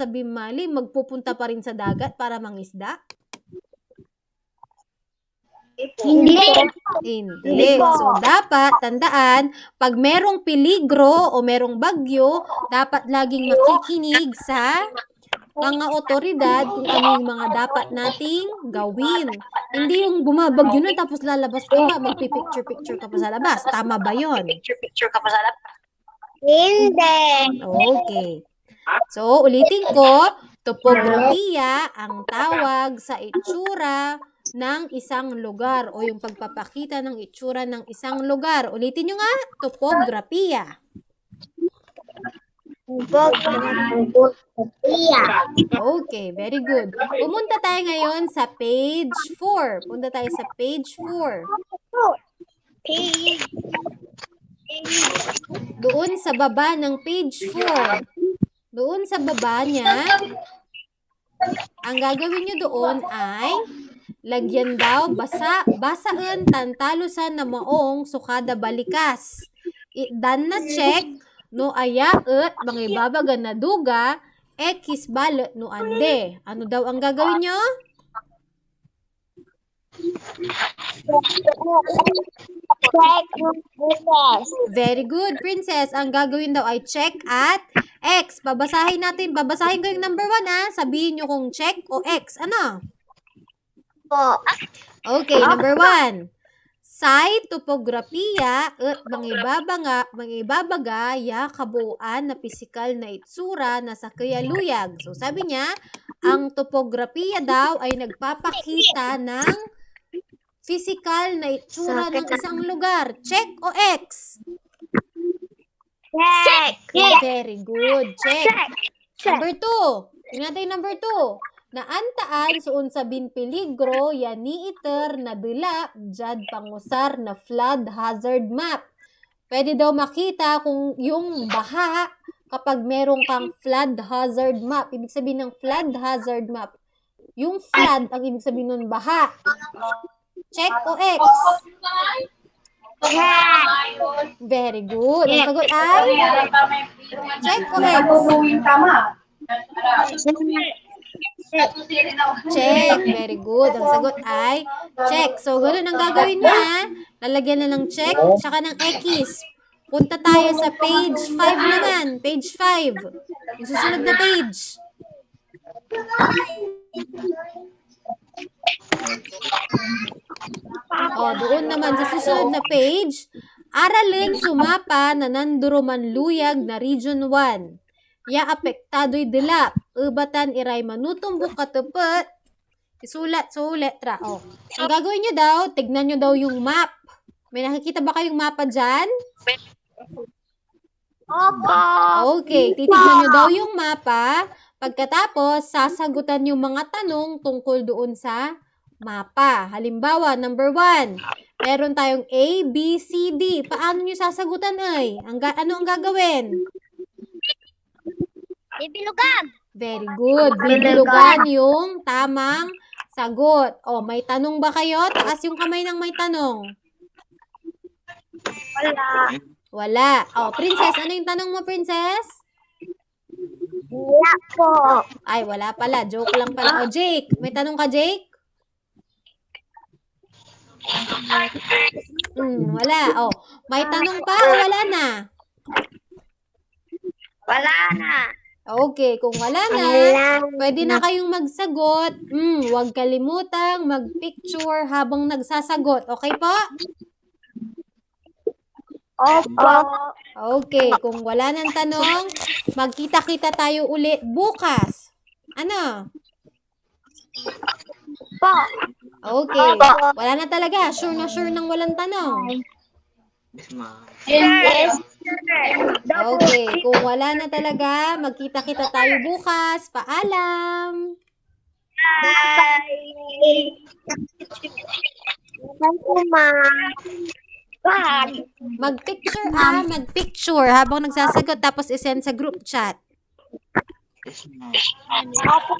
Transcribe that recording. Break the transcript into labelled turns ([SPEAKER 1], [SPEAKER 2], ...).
[SPEAKER 1] sa Bimali, magpupunta pa rin sa dagat para mangisda?
[SPEAKER 2] Hindi.
[SPEAKER 1] Hindi. So, dapat, tandaan, pag merong peligro o merong bagyo, dapat laging makikinig sa mga otoridad kung ano yung mga dapat nating gawin. Hindi yung bumabagyo na tapos lalabas ka pa, magpipicture-picture ka pa sa labas. Tama ba yun?
[SPEAKER 2] Hindi.
[SPEAKER 1] Okay. So, ulitin ko, topografiya ang tawag sa itsura ng isang lugar o yung pagpapakita ng itsura ng isang lugar. Ulitin nyo nga, topografiya. Okay, very good. Pumunta tayo ngayon sa page 4. Punta tayo sa page 4. Doon sa baba ng page 4. Doon sa baba niya, ang gagawin nyo doon ay lagyan daw, basaan, tantalusan na maong sukada balikas. Dan na check, no aya et, mangibabaga na duga, ekis balet no ande. Ano daw ang gagawin nyo? Very good, princess. Ang gagawin daw ay check at X. Babasahin natin. Babasahin ko yung number 1, ha? Sabihin nyo kung check o X. Ano? Okay, number 1. Say topografiya at mangibabaga ya kabuuan na pisikal na itsura na sa kayaluyag. So, sabi niya, ang topografiya daw ay nagpapakita ng physical na itsura ng isang lugar. Check o X?
[SPEAKER 2] Check.
[SPEAKER 1] Very good. Check. Number 2. Tingnan natin number 2. Naantaan suon sa binpeligro yani iter na dila jad pangusar na flood hazard map. Pwede daw makita kung yung baha kapag merong kang flood hazard map. Ibig sabihin ng flood hazard map, yung flood ang ibig sabihin ng baha. Check o X? Very good. Ang sagot ay? Check o X? Check. Very good. Ang sagot ay check. So, ganoon ang gagawin niya. Lalagyan na ng check, tsaka ng X. Punta tayo sa page 5 naman. Page 5. Yung susunod na page. Doon naman sa susunod na page, aralin sumapa na nanduruman luyag na Region 1. Ya apektado'y dilap. Ubatan iray manutumbok katepet. Isulat sa letra. Ang gagawin nyo daw, tignan nyo daw yung map. May nakikita ba kayong mapa dyan? Okay, titignan nyo daw yung mapa. Pagkatapos, sasagutan yung mga tanong tungkol doon sa mapa. Halimbawa, number 1. Meron tayong A, B, C, D. Paano nyo sasagutan ay? Ano ang gagawin?
[SPEAKER 2] Bibilugan.
[SPEAKER 1] Very good. Bibilugan yung tamang sagot. May tanong ba kayo? Taas yung kamay ng may tanong. Wala. Princess, ano yung tanong mo, princess?
[SPEAKER 2] Wala po.
[SPEAKER 1] Ay, wala pala. Joke lang pala. Jake. May tanong ka, Jake? Wala. May tanong pa o wala na?
[SPEAKER 2] Wala na.
[SPEAKER 1] Okay, kung wala na, pwede na kayong magsagot. Huwag kalimutang mag-picture habang nagsasagot. Okay po?
[SPEAKER 2] Opo.
[SPEAKER 1] Okay, kung wala nang tanong, magkita-kita tayo ulit bukas. Ano?
[SPEAKER 2] Po.
[SPEAKER 1] Okay, wala na talaga. Sure na sure nang walang tanong.
[SPEAKER 2] Yes.
[SPEAKER 1] Okay, kung wala na talaga, magkita-kita tayo bukas. Paalam!
[SPEAKER 2] Bye.
[SPEAKER 1] Mag-picture habang nagsasagot tapos isend sa group chat.
[SPEAKER 2] Opo.